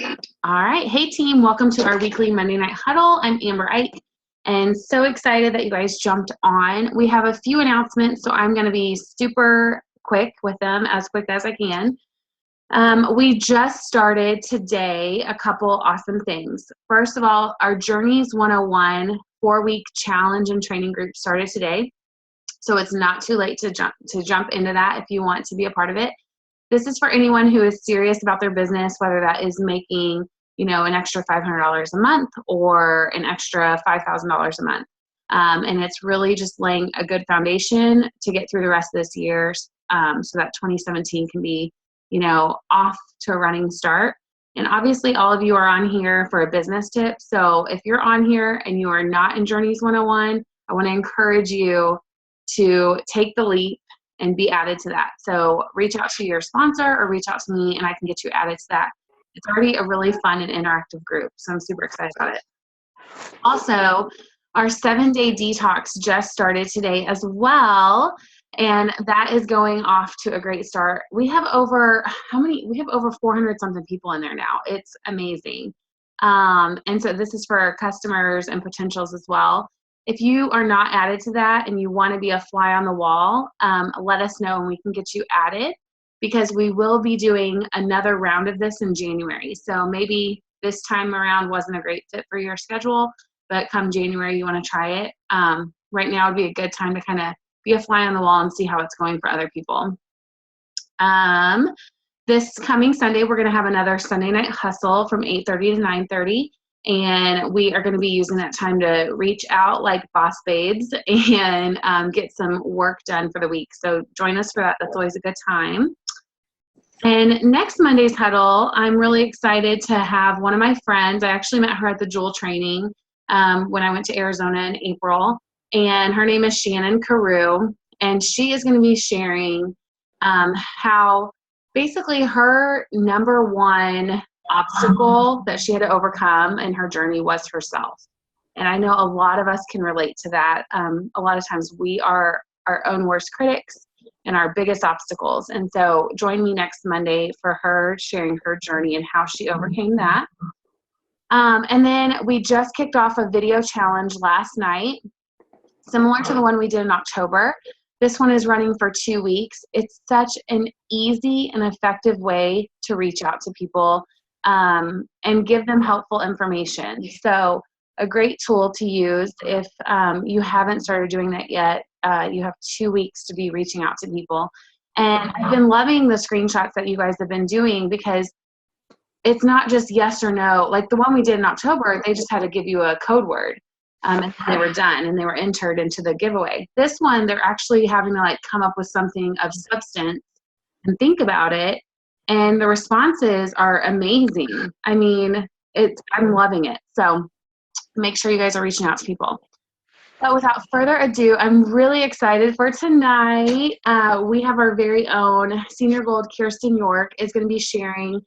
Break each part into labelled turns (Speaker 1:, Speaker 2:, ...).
Speaker 1: All right. Hey, team. Welcome to our weekly Monday Night Huddle. I'm Amber Ike, and so excited that you guys jumped on. We have a few announcements, so I'm going to be super quick with them, as quick as I can. We just started today a couple awesome things. First of all, our Journeys 101 4-week challenge and training group started today. So it's not too late to jump into that if you want to be a part of it. This is for anyone who is serious about their business, whether that is making, an extra $500 a month or an extra $5,000 a month. And it's really just laying a good foundation to get through the rest of this year, so that 2017 can be, off to a running start. And obviously all of you are on here for a business tip. So if you're on here and you are not in Journeys 101, I want to encourage you to take the leap and be added to that. So reach out to your sponsor or reach out to me and I can get you added to that. It's already a really fun and interactive group, so I'm super excited about it. Also, our 7-day detox just started today as well, and that is going off to a great start. We have over 400 something people in there now. It's amazing. And so this is for customers and potentials as well. If you are not added to that and you want to be a fly on the wall, let us know and we can get you added, because we will be doing another round of this in January. So maybe this time around wasn't a great fit for your schedule, but come January you want to try it. Right now would be a good time to kind of be a fly on the wall and see how it's going for other people. This coming Sunday, we're going to have another Sunday Night Hustle from 8:30 to 9:30. And we are going to be using that time to reach out like boss babes and get some work done for the week. So join us for that. That's always a good time. And next Monday's huddle, I'm really excited to have one of my friends. I actually met her at the Jewel training when I went to Arizona in April. And her name is Shannon Carew. And she is going to be sharing how basically her number one obstacle that she had to overcome in her journey was herself. And I know a lot of us can relate to that. A lot of times we are our own worst critics and our biggest obstacles. And so join me next Monday for her sharing her journey and how she overcame that. And then we just kicked off a video challenge last night, similar to the one we did in October. This one is running for 2 weeks. It's such an easy and effective way to reach out to people and give them helpful information. So a great tool to use if you haven't started doing that yet. You have 2 weeks to be reaching out to people. And I've been loving the screenshots that you guys have been doing, because it's not just yes or no. Like the one we did in October, they just had to give you a code word. And they were done and they were entered into the giveaway. This one, they're actually having to come up with something of substance and think about it. And the responses are amazing. I mean, I'm loving it. So make sure you guys are reaching out to people. But without further ado, I'm really excited for tonight. We have our very own Senior Gold, Kirsten York, is going to be sharing.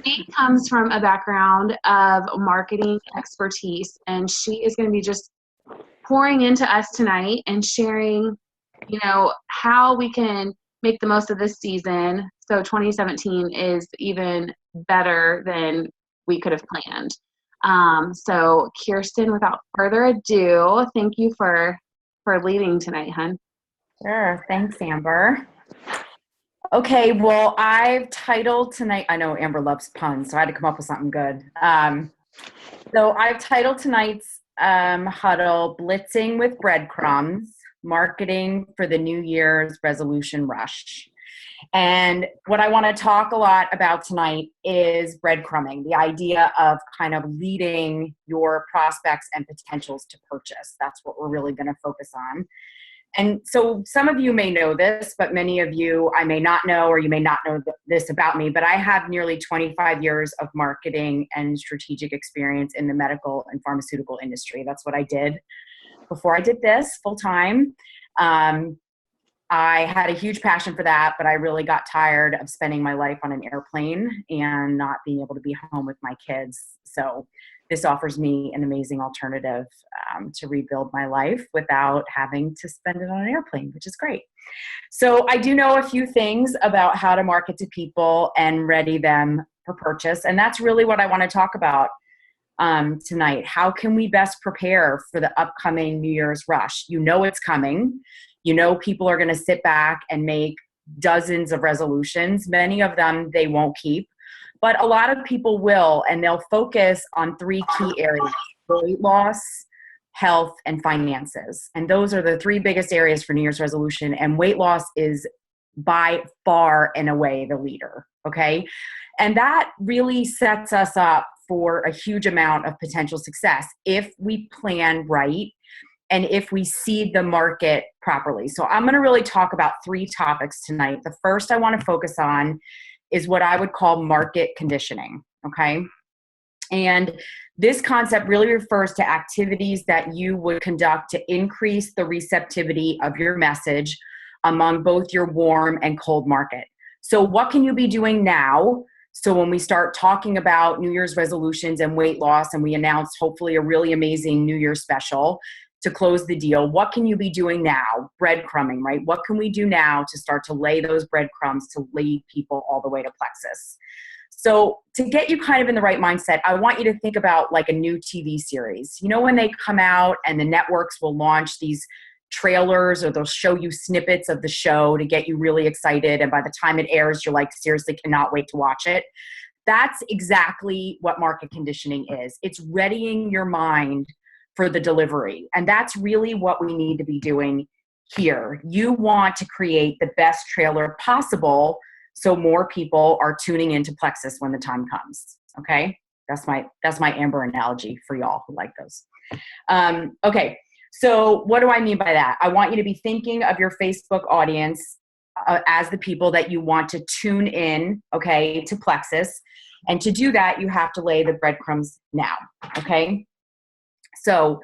Speaker 1: She comes from a background of marketing expertise, and she is going to be just pouring into us tonight and sharing, how we can make the most of this season so 2017 is even better than we could have planned. So Kirsten, without further ado, thank you for leading tonight, hon.
Speaker 2: Sure. Thanks, Amber. Okay, well, I've titled tonight, I know Amber loves puns, so I had to come up with something good. So I've titled tonight's huddle, Blitzing with Breadcrumbs, Marketing for the New Year's Resolution Rush. And what I want to talk a lot about tonight is breadcrumbing, the idea of kind of leading your prospects and potentials to purchase. That's what we're really going to focus on. And so some of you may know this, but many of you I may not know, or you may not know this about me, but I have nearly 25 years of marketing and strategic experience in the medical and pharmaceutical industry. That's what I did before I did this full time. I had a huge passion for that, but I really got tired of spending my life on an airplane and not being able to be home with my kids. So this offers me an amazing alternative to rebuild my life without having to spend it on an airplane, which is great. So I do know a few things about how to market to people and ready them for purchase. And that's really what I want to talk about tonight. How can we best prepare for the upcoming New Year's rush? You know it's coming. You know people are going to sit back and make dozens of resolutions. Many of them they won't keep, but a lot of people will, and they'll focus on three key areas: weight loss, health, and finances. And those are the three biggest areas for New Year's resolution. And weight loss is by far and away the leader, okay? And that really sets us up for a huge amount of potential success if we plan right and if we seed the market properly. So I'm going to really talk about three topics tonight. The first I want to focus on is what I would call market conditioning, okay? And this concept really refers to activities that you would conduct to increase the receptivity of your message among both your warm and cold market. So what can you be doing now? So when we start talking about New Year's resolutions and weight loss, and we announce hopefully a really amazing New Year's special to close the deal, what can you be doing now? Breadcrumbing, right? What can we do now to start to lay those breadcrumbs to lead people all the way to plexus? So to get you kind of in the right mindset, I want you to think about like a new TV series. You know, when they come out and the networks will launch these trailers, or they'll show you snippets of the show to get you really excited, and by the time it airs you're like, seriously cannot wait to watch it. That's exactly what market conditioning is. It's readying your mind for the delivery, and that's really what we need to be doing here. You want to create the best trailer possible so more people are tuning into plexus when the time comes. Okay, that's my Amber analogy for y'all who like those. Okay. So what do I mean by that? I want you to be thinking of your Facebook audience as the people that you want to tune in, okay, to plexus. And to do that, you have to lay the breadcrumbs now, okay? So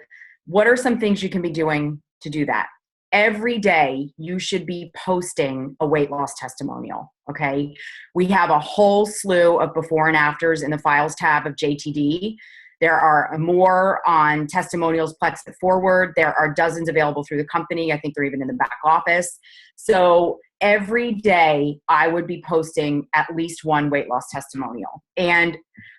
Speaker 2: what are some things you can be doing to do that? Every day, you should be posting a weight loss testimonial, okay? We have a whole slew of before and afters in the files tab of JTD. There are more on testimonials, Plex It Forward. There are dozens available through the company. I think they're even in the back office. So every day I would be posting at least one weight loss testimonial. And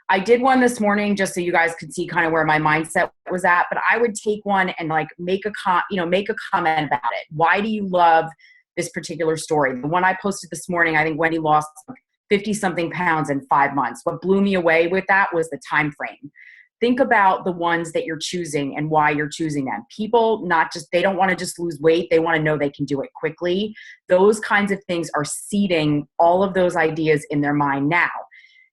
Speaker 2: I did one this morning just so you guys could see kind of where my mindset was at, but I would take one and like make a comment about it. Why do you love this particular story? The one I posted this morning, I think Wendy lost 50 something pounds in 5 months. What blew me away with that was the time frame. Think about the ones that you're choosing and why you're choosing them. People they don't want to just lose weight. They want to know they can do it quickly. Those kinds of things are seeding all of those ideas in their mind now.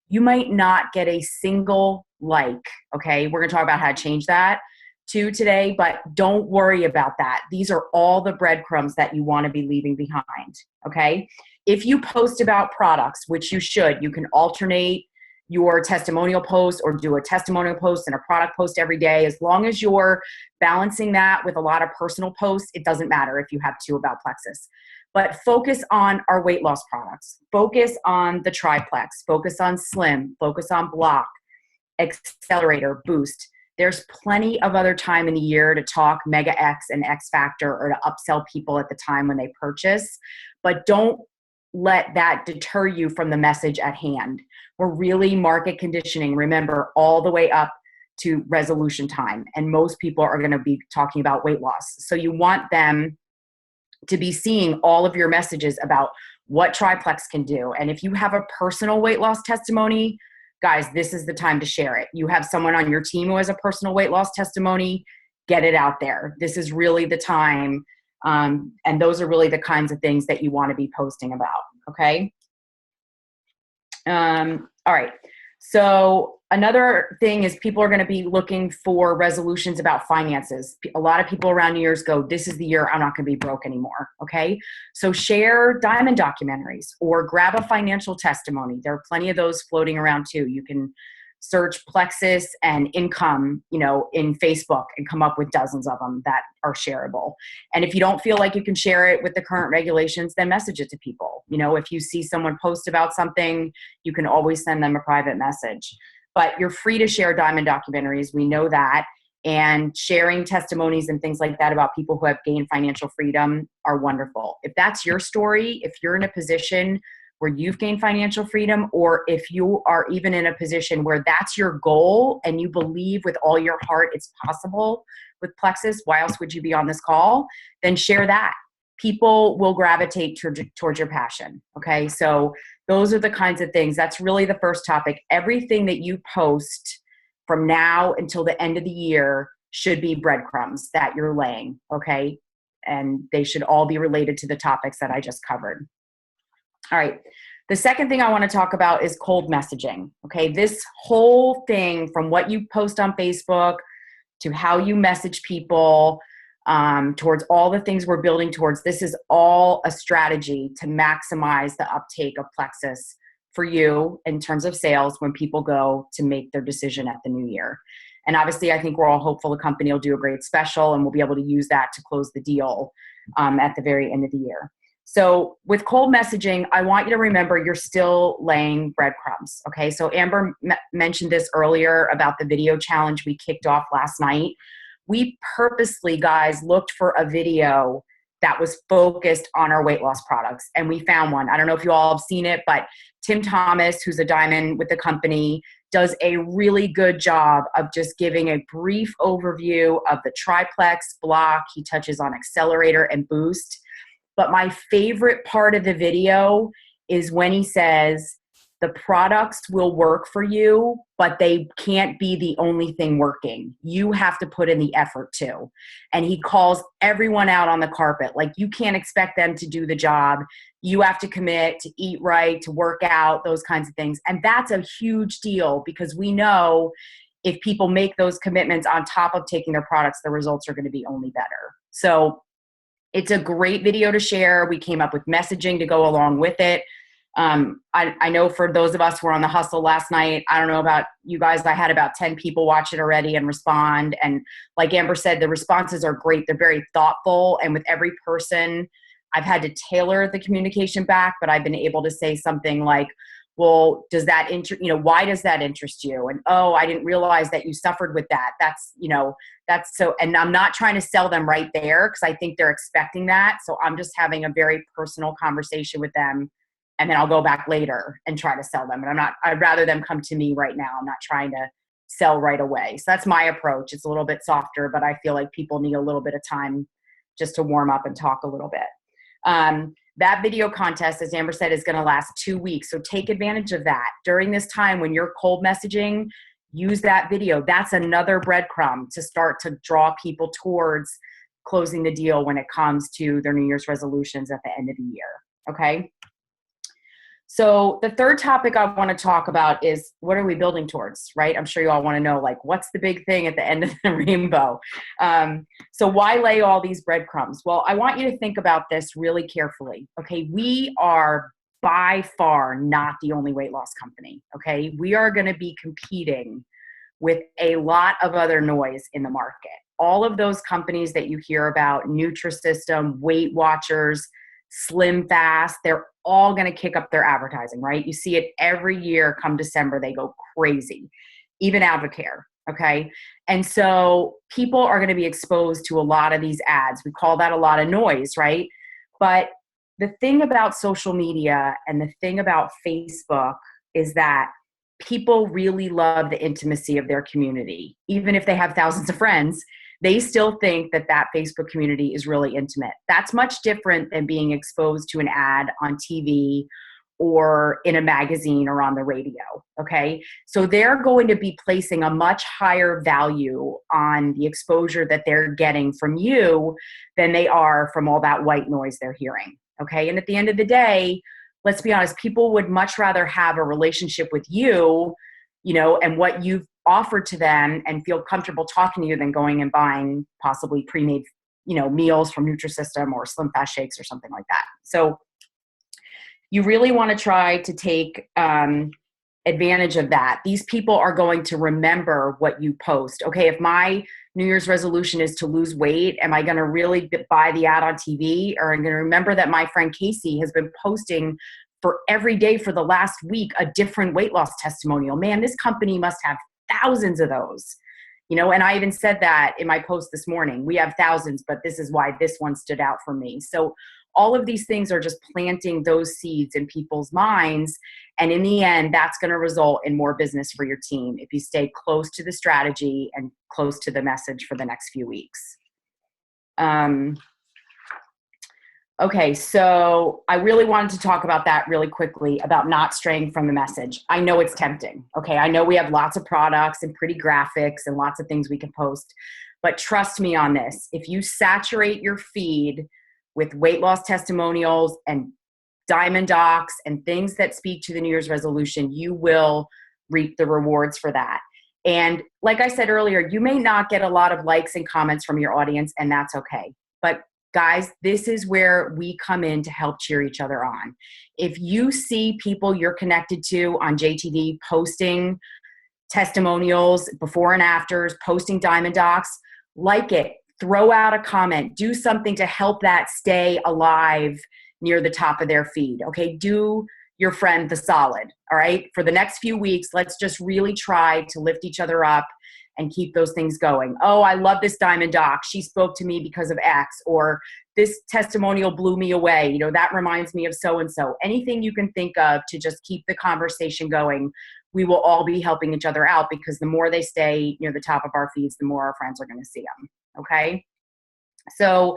Speaker 2: You might not get a single like, okay? We're going to talk about how to change that too today, but don't worry about that. These are all the breadcrumbs that you want to be leaving behind, okay? If you post about products, which you should, you can alternate your testimonial post or do a testimonial post and a product post every day. As long as you're balancing that with a lot of personal posts, it doesn't matter if you have two about plexus. But focus on our weight loss products. Focus on the triplex. Focus on slim. Focus on block, accelerator, boost. There's plenty of other time in the year to talk Mega X and X Factor or to upsell people at the time when they purchase. But don't let that deter you from the message at hand. We're really market conditioning, remember, all the way up to resolution time. And most people are going to be talking about weight loss. So you want them to be seeing all of your messages about what triplex can do. And if you have a personal weight loss testimony, guys, this is the time to share it. You have someone on your team who has a personal weight loss testimony, get it out there. This is really the time. And those are really the kinds of things that you want to be posting about. Okay. All right. So another thing is people are going to be looking for resolutions about finances. A lot of people around New Year's go, this is the year I'm not going to be broke anymore. Okay. So share diamond documentaries or grab a financial testimony. There are plenty of those floating around too. You can search plexus and income, in Facebook and come up with dozens of them that are shareable. And if you don't feel like you can share it with the current regulations, then message it to people. If you see someone post about something, you can always send them a private message. But you're free to share diamond documentaries. We know that. And sharing testimonies and things like that about people who have gained financial freedom are wonderful. If that's your story, if you're in a position where you've gained financial freedom, or if you are even in a position where that's your goal and you believe with all your heart it's possible with Plexus, why else would you be on this call? Then share that. People will gravitate towards your passion. Okay. So those are the kinds of things. That's really the first topic. Everything that you post from now until the end of the year should be breadcrumbs that you're laying. Okay. And they should all be related to the topics that I just covered. All right. The second thing I want to talk about is cold messaging. Okay. This whole thing, from what you post on Facebook to how you message people, towards all the things we're building towards, this is all a strategy to maximize the uptake of Plexus for you in terms of sales when people go to make their decision at the new year. And obviously, I think we're all hopeful the company will do a great special and we'll be able to use that to close the deal at the very end of the year. So with cold messaging, I want you to remember you're still laying breadcrumbs. Okay. So Amber mentioned this earlier about the video challenge we kicked off last night. We purposely, guys, looked for a video that was focused on our weight loss products, and we found one. I don't know if you all have seen it, but Tim Thomas, who's a diamond with the company, does a really good job of just giving a brief overview of the triplex block. He touches on accelerator and boost. But my favorite part of the video is when he says, the products will work for you, but they can't be the only thing working. You have to put in the effort too. And he calls everyone out on the carpet. Like, you can't expect them to do the job. You have to commit to eat right, to work out, those kinds of things. And that's a huge deal, because we know if people make those commitments on top of taking their products, the results are going to be only better. So it's a great video to share. We came up with messaging to go along with it. I know for those of us who were on the hustle last night, I don't know about you guys, I had about 10 people watch it already and respond. And like Amber said, the responses are great. They're very thoughtful. And with every person, I've had to tailor the communication back, but I've been able to say something like, well, does that why does that interest you? And, oh, I didn't realize that you suffered with that. That's so, and I'm not trying to sell them right there, because I think they're expecting that. So I'm just having a very personal conversation with them. And then I'll go back later and try to sell them. And I'd rather them come to me right now. I'm not trying to sell right away. So that's my approach. It's a little bit softer, but I feel like people need a little bit of time just to warm up and talk a little bit. That video contest, as Amber said, is going to last 2 weeks. So take advantage of that. During this time when you're cold messaging, use that video. That's another breadcrumb to start to draw people towards closing the deal when it comes to their New Year's resolutions at the end of the year. Okay. So the third topic I want to talk about is, what are we building towards, right? I'm sure you all want to know, like, what's the big thing at the end of the rainbow? So why lay all these breadcrumbs? Well, I want you to think about this really carefully. Okay. We are by far not the only weight loss company. Okay. We are going to be competing with a lot of other noise in the market. All of those companies that you hear about, Nutrisystem, Weight Watchers, Slim Fast, they're all going to kick up their advertising, right? You see it every year. Come December, they go crazy. Even Advocare, okay? And so people are going to be exposed to a lot of these ads. We call that a lot of noise, right? But the thing about social media and the thing about Facebook is that people really love the intimacy of their community. Even if they have thousands of friends, they still think that that Facebook community is really intimate. That's much different than being exposed to an ad on TV or in a magazine or on the radio, okay? So they're going to be placing a much higher value on the exposure that they're getting from you than they are from all that white noise they're hearing, okay? And at the end of the day, let's be honest, people would much rather have a relationship with you, and what you've offered to them and feel comfortable talking to you than going and buying possibly pre-made, meals from Nutrisystem or Slim Fast shakes or something like that. So you really want to try to take advantage of that. These people are going to remember what you post. Okay, if my New Year's resolution is to lose weight, am I going to really buy the ad on TV? Or I'm going to remember that my friend Casey has been posting for every day for the last week a different weight loss testimonial. Man, this company must have thousands of those. And I even said that in my post this morning. We have thousands, but this is why this one stood out for me. So All of these things are just planting those seeds in people's minds. And in the end, that's going to result in more business for your team if you stay close to the strategy and close to the message for the next few weeks. Okay, so I really wanted to talk about that really quickly, about not straying from the message. I know it's tempting, okay? I know we have lots of products and pretty graphics and lots of things we can post, but trust me on this. If you saturate your feed with weight loss testimonials and diamond docs and things that speak to the New Year's resolution, you will reap the rewards for that. And like I said earlier, you may not get a lot of likes and comments from your audience, and that's okay. But guys, this is where we come in to help cheer each other on. If you see people you're connected to on JTV posting testimonials, before and afters, posting diamond docs, like it, throw out a comment, do something to help that stay alive near the top of their feed. Okay, do your friend the solid. All right, for the next few weeks, let's just really try to lift each other up and keep those things going. Oh, I love this diamond doc. She spoke to me because of X, or this testimonial blew me away. You know, that reminds me of so-and-so. Anything you can think of to just keep the conversation going. We will all be helping each other out, because the more they stay near the top of our feeds, the more our friends are going to see them. Okay. So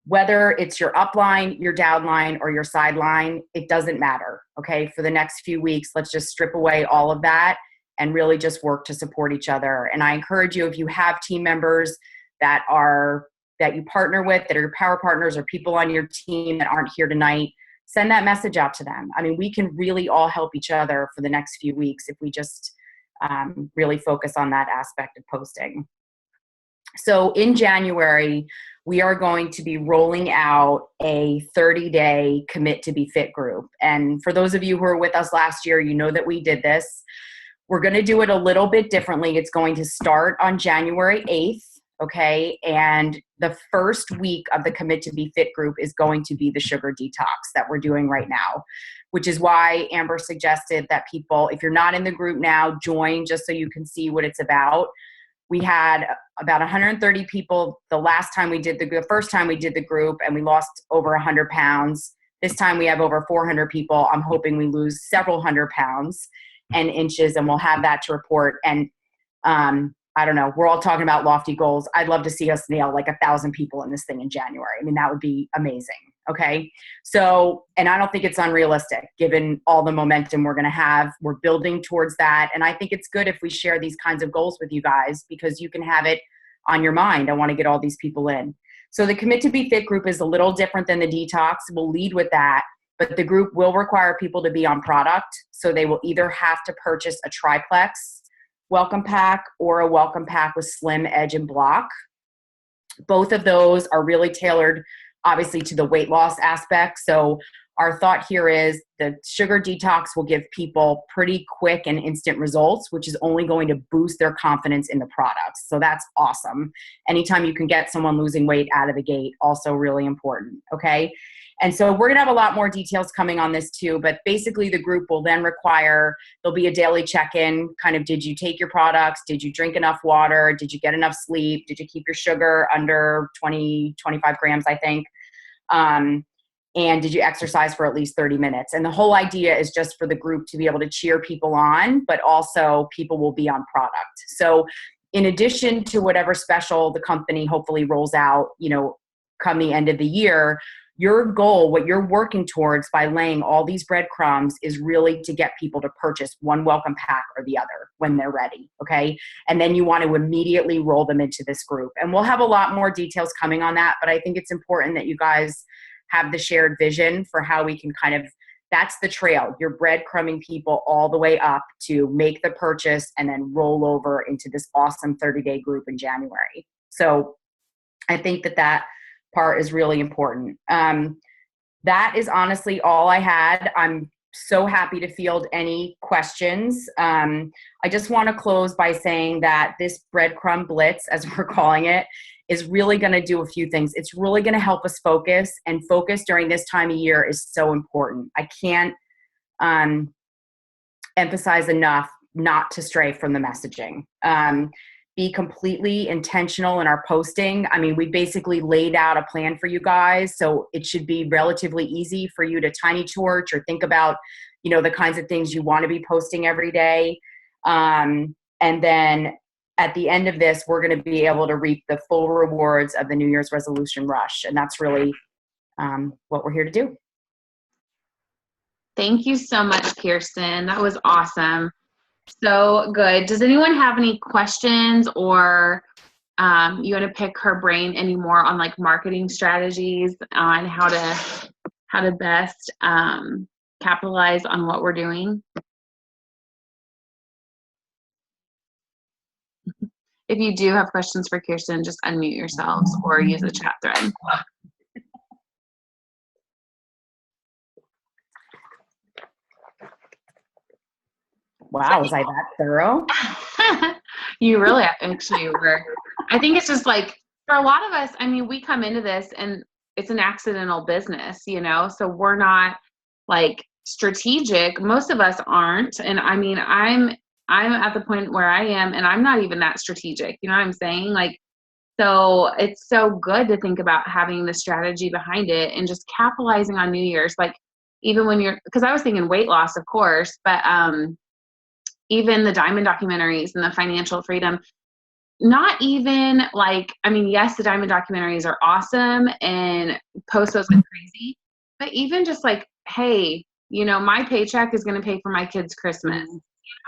Speaker 2: whether it's your upline, your downline, or your sideline, it doesn't matter. Okay. For the next few weeks, let's just strip away all of that and really just work to support each other. And I encourage you, if you have team members that you partner with, that are your power partners, or people on your team that aren't here tonight, send that message out to them. I mean, we can really all help each other for the next few weeks if we just really focus on that aspect of posting. So in January, we are going to be rolling out a 30-day Commit to Be Fit group. And for those of you who were with us last year, you know that we did this. We're going to do it a little bit differently. It's going to start on January 8th, okay? And the first week of the Commit to Be Fit group is going to be the sugar detox that we're doing right now, which is why Amber suggested that people, if you're not in the group now, join just so you can see what it's about. We had about 130 people the first time we did the group, and we lost over 100 pounds. This time we have over 400 people. I'm hoping we lose several hundred pounds and inches, and we'll have that to report. And I don't know, we're all talking about lofty goals. I'd love to see us nail like 1,000 people in this thing in January. I mean, that would be amazing. Okay. So, and I don't think it's unrealistic given all the momentum we're going to have. We're building towards that. And I think it's good if we share these kinds of goals with you guys, because you can have it on your mind. I want to get all these people in. So the Commit to Be Fit group is a little different than the detox. We'll lead with that, but the group will require people to be on product. So they will either have to purchase a triplex welcome pack or a welcome pack with Slim, Edge, and Block. Both of those are really tailored, obviously, to the weight loss aspect. So our thought here is the sugar detox will give people pretty quick and instant results, which is only going to boost their confidence in the products. So that's awesome. Anytime you can get someone losing weight out of the gate, also really important. Okay. And so we're going to have a lot more details coming on this too, but basically the group will then require, there'll be a daily check-in, kind of, did you take your products? Did you drink enough water? Did you get enough sleep? Did you keep your sugar under 20, 25 grams, I think? And did you exercise for at least 30 minutes? And the whole idea is just for the group to be able to cheer people on, but also people will be on product. So in addition to whatever special the company hopefully rolls out, come the end of the year, your goal, what you're working towards by laying all these breadcrumbs, is really to get people to purchase one welcome pack or the other when they're ready, okay? And then you want to immediately roll them into this group. And we'll have a lot more details coming on that, but I think it's important that you guys have the shared vision for how we can that's the trail. You're breadcrumbing people all the way up to make the purchase and then roll over into this awesome 30-day group in January. So I think that part is really important. That is honestly all I had. I'm so happy to field any questions. I just want to close by saying that this breadcrumb blitz, as we're calling it, is really going to do a few things. It's really going to help us focus, and focus during this time of year is so important. I can't emphasize enough not to stray from the messaging. be completely intentional in our posting. I mean, we basically laid out a plan for you guys, so it should be relatively easy for you to tiny torch or think about, the kinds of things you want to be posting every day. And then at the end of this, we're going to be able to reap the full rewards of the New Year's resolution rush. And that's really what we're here to do.
Speaker 1: Thank you so much, Kirsten. That was awesome. So good. Does anyone have any questions, or you want to pick her brain anymore on like marketing strategies on how to best capitalize on what we're doing? If you do have questions for Kirsten, just unmute yourselves or use the chat thread.
Speaker 2: Wow, was I that thorough?
Speaker 1: You really actually were. I think it's just like, for a lot of us, I mean, we come into this and it's an accidental business, so we're not like strategic. Most of us aren't. And I mean, I'm at the point where I am, and I'm not even that strategic. You know what I'm saying? Like, so it's so good to think about having the strategy behind it and just capitalizing on New Year's. Like, even when because I was thinking weight loss, of course, but even the Diamond documentaries and the financial freedom, not even like, I mean, yes, the Diamond documentaries are awesome and post those like crazy, but even just like, hey, my paycheck is going to pay for my kids' Christmas.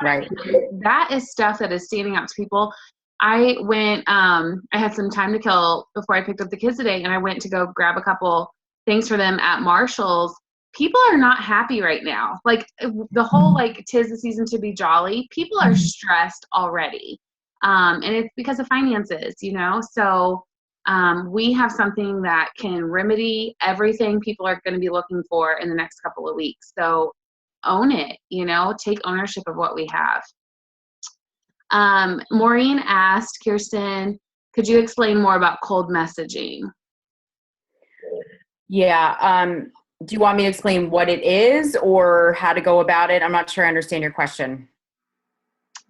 Speaker 2: Right.
Speaker 1: That is stuff that is standing out to people. I went, I had some time to kill before I picked up the kids today, and I went to go grab a couple things for them at Marshall's. People are not happy right now. Like, the whole, like, 'tis the season to be jolly. People are stressed already. And it's because of finances, So we have something that can remedy everything people are going to be looking for in the next couple of weeks. So own it, take ownership of what we have. Maureen asked, Kirsten, could you explain more about cold messaging?
Speaker 2: Yeah. Do you want me to explain what it is or how to go about it? I'm not sure I understand your question.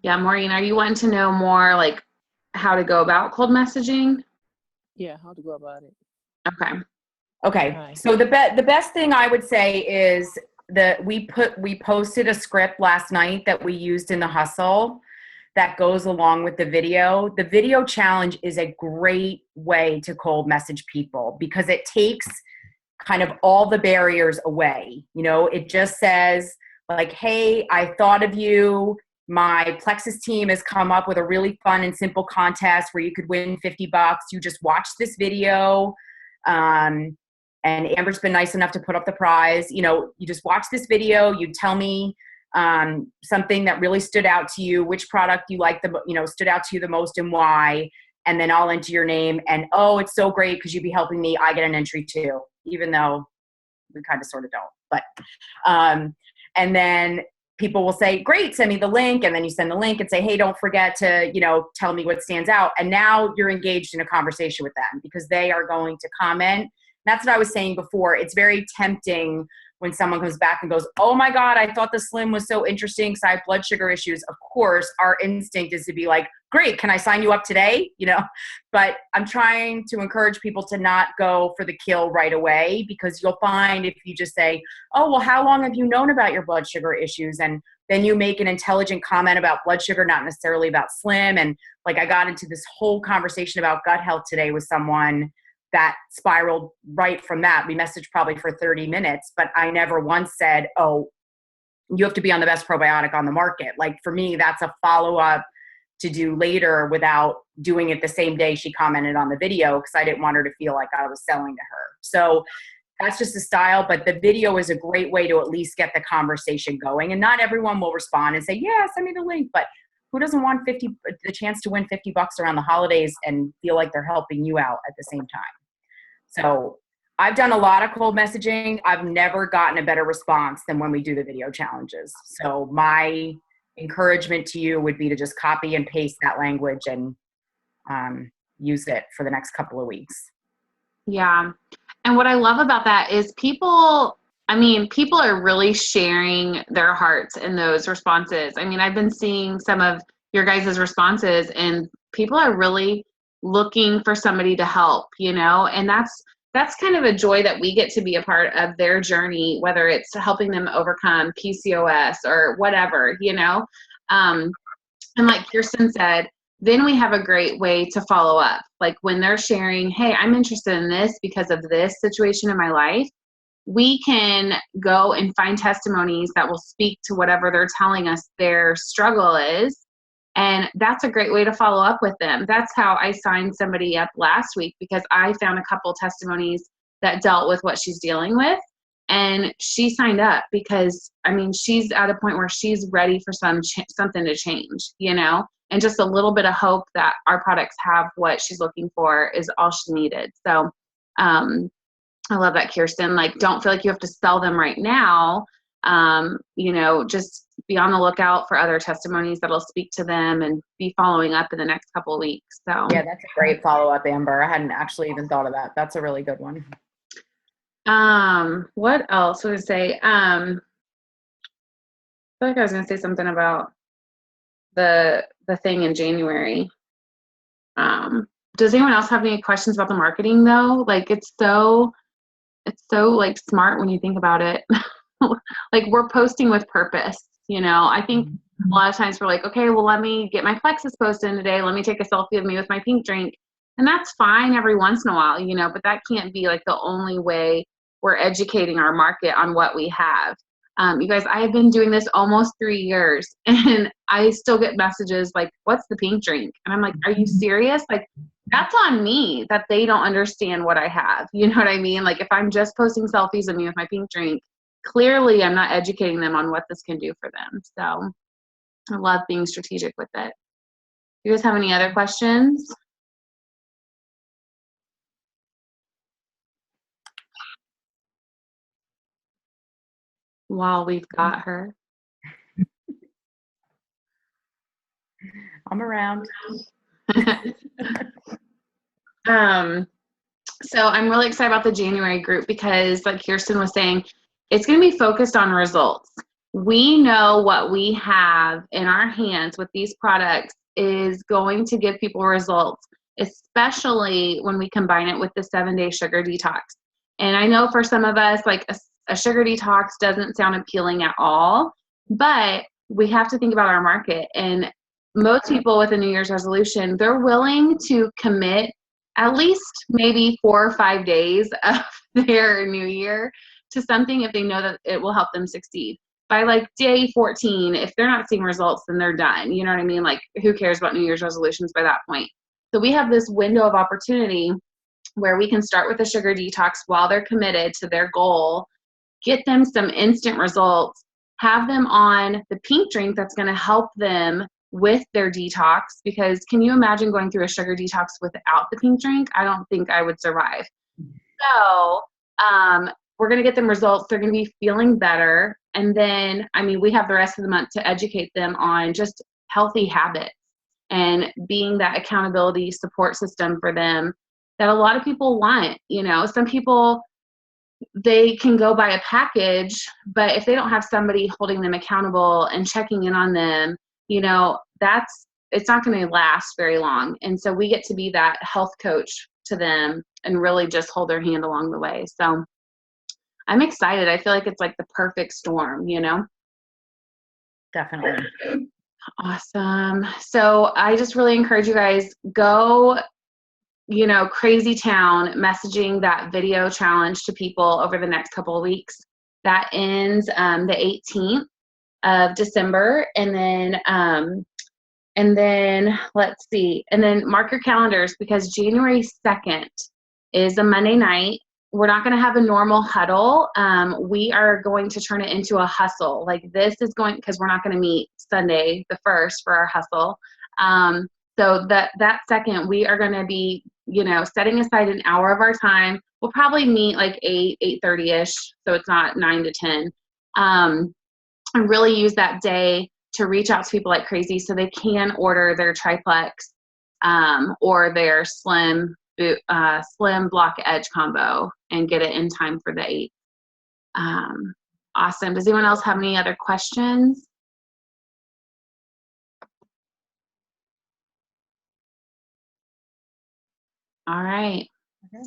Speaker 1: Yeah, Maureen, are you wanting to know more like how to go about cold messaging?
Speaker 3: Yeah, how to go about it.
Speaker 2: Okay.
Speaker 3: Hi.
Speaker 2: So the best thing I would say is that we posted a script last night that we used in the hustle that goes along with the video. The video challenge is a great way to cold message people because it takes kind of all the barriers away. It just says like, hey, I thought of you. My Plexus team has come up with a really fun and simple contest where you could win $50. You just watch this video. And Amber's been nice enough to put up the prize. You just watch this video. You tell me something that really stood out to you, which product you like stood out to you the most and why. And then I'll enter your name. And, oh, it's so great because you'd be helping me. I get an entry too, even though we kind of sort of don't. But and then people will say, great, send me the link. And then you send the link and say, hey, don't forget to, tell me what stands out. And now you're engaged in a conversation with them because they are going to comment. That's what I was saying before. It's very tempting when someone comes back and goes, oh my God, I thought the slim was so interesting because I have blood sugar issues. Of course, our instinct is to be like, great, can I sign you up today? But I'm trying to encourage people to not go for the kill right away because you'll find if you just say, oh, well, how long have you known about your blood sugar issues? And then you make an intelligent comment about blood sugar, not necessarily about slim. And like I got into this whole conversation about gut health today with someone that spiraled right from that. We messaged probably for 30 minutes, but I never once said, oh, you have to be on the best probiotic on the market. Like for me, that's a follow-up to do later without doing it the same day she commented on the video because I didn't want her to feel like I was selling to her. So that's just a style, but the video is a great way to at least get the conversation going. And not everyone will respond and say, yeah, send me the link, but who doesn't want the chance to win $50 around the holidays and feel like they're helping you out at the same time? So I've done a lot of cold messaging. I've never gotten a better response than when we do the video challenges. So my encouragement to you would be to just copy and paste that language and use it for the next couple of weeks. Yeah.
Speaker 1: And what I love about that is people are really sharing their hearts in those responses. I mean, I've been seeing some of your guys' responses and people are really looking for somebody to help, and that's kind of a joy that we get to be a part of their journey, whether it's helping them overcome PCOS or whatever, and like Kirsten said, then we have a great way to follow up. Like when they're sharing, hey, I'm interested in this because of this situation in my life, we can go and find testimonies that will speak to whatever they're telling us their struggle is. And that's a great way to follow up with them. That's how I signed somebody up last week, because I found a couple testimonies that dealt with what she's dealing with. And she signed up because, she's at a point where she's ready for something to change, and just a little bit of hope that our products have what she's looking for is all she needed. So I love that, Kirsten. Like, don't feel like you have to sell them right now. Just be on the lookout for other testimonies that'll speak to them and be following up in the next couple of weeks. So
Speaker 2: yeah, that's a great follow-up, Amber. I hadn't actually even thought of that. That's a really good one.
Speaker 1: What else would I say? I feel like I was going to say something about the thing in January. Does anyone else have any questions about the marketing though? Like it's so like smart when you think about it. Like we're posting with purpose, I think a lot of times we're like, okay, well, let me get my Plexus post in today. Let me take a selfie of me with my pink drink. And that's fine every once in a while, but that can't be like the only way we're educating our market on what we have. You guys, I have been doing this almost 3 years and I still get messages like, what's the pink drink? And I'm like, are you serious? Like, that's on me that they don't understand what I have. You know what I mean? Like if I'm just posting selfies of me with my pink drink, clearly I'm not educating them on what this can do for them. So I love being strategic with it. You guys have any other questions? While we've got her.
Speaker 2: I'm around.
Speaker 1: So I'm really excited about the January group because like Kirsten was saying, it's going to be focused on results. We know what we have in our hands with these products is going to give people results, especially when we combine it with the 7-day sugar detox. And I know for some of us, like a sugar detox doesn't sound appealing at all, but we have to think about our market. And most people with a New Year's resolution, they're willing to commit at least maybe 4 or 5 days of their new year to something if they know that it will help them succeed. By like day 14, if they're not seeing results, then they're done. You know what I mean? Like who cares about New Year's resolutions by that point? So we have this window of opportunity where we can start with a sugar detox while they're committed to their goal, get them some instant results, have them on the pink drink that's going to help them with their detox, because can you imagine going through a sugar detox without the pink drink? I don't think I would survive. So we're going to get them results. They're going to be feeling better. And then, we have the rest of the month to educate them on just healthy habits and being that accountability support system for them that a lot of people want. Some people, they can go buy a package, but if they don't have somebody holding them accountable and checking in on them, it's not going to last very long. And so we get to be that health coach to them and really just hold their hand along the way. So I'm excited. I feel like it's like the perfect storm,
Speaker 2: Definitely.
Speaker 1: Awesome. So I just really encourage you guys, go, crazy town messaging that video challenge to people over the next couple of weeks. That ends the 18th of December. And then let's see. And then mark your calendars because January 2nd is a Monday night. We're not going to have a normal huddle. We are going to turn it into a hustle. Like this is going, because we're not going to meet Sunday the 1st for our hustle. So that second, we are going to be, setting aside an hour of our time. We'll probably meet like 8:30ish. So it's not 9 to 10. And really use that day to reach out to people like crazy so they can order their triplex or their slim block edge combo and get it in time for the 8th. Awesome. Does anyone else have any other questions? All right.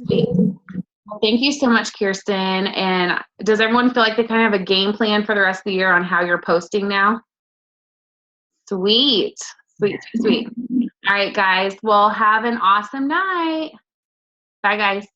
Speaker 1: Sweet. Well, thank you so much, Kirsten. And does everyone feel like they kind of have a game plan for the rest of the year on how you're posting now? Sweet. Sweet, sweet, sweet. All right, guys. Well, have an awesome night. Bye, guys.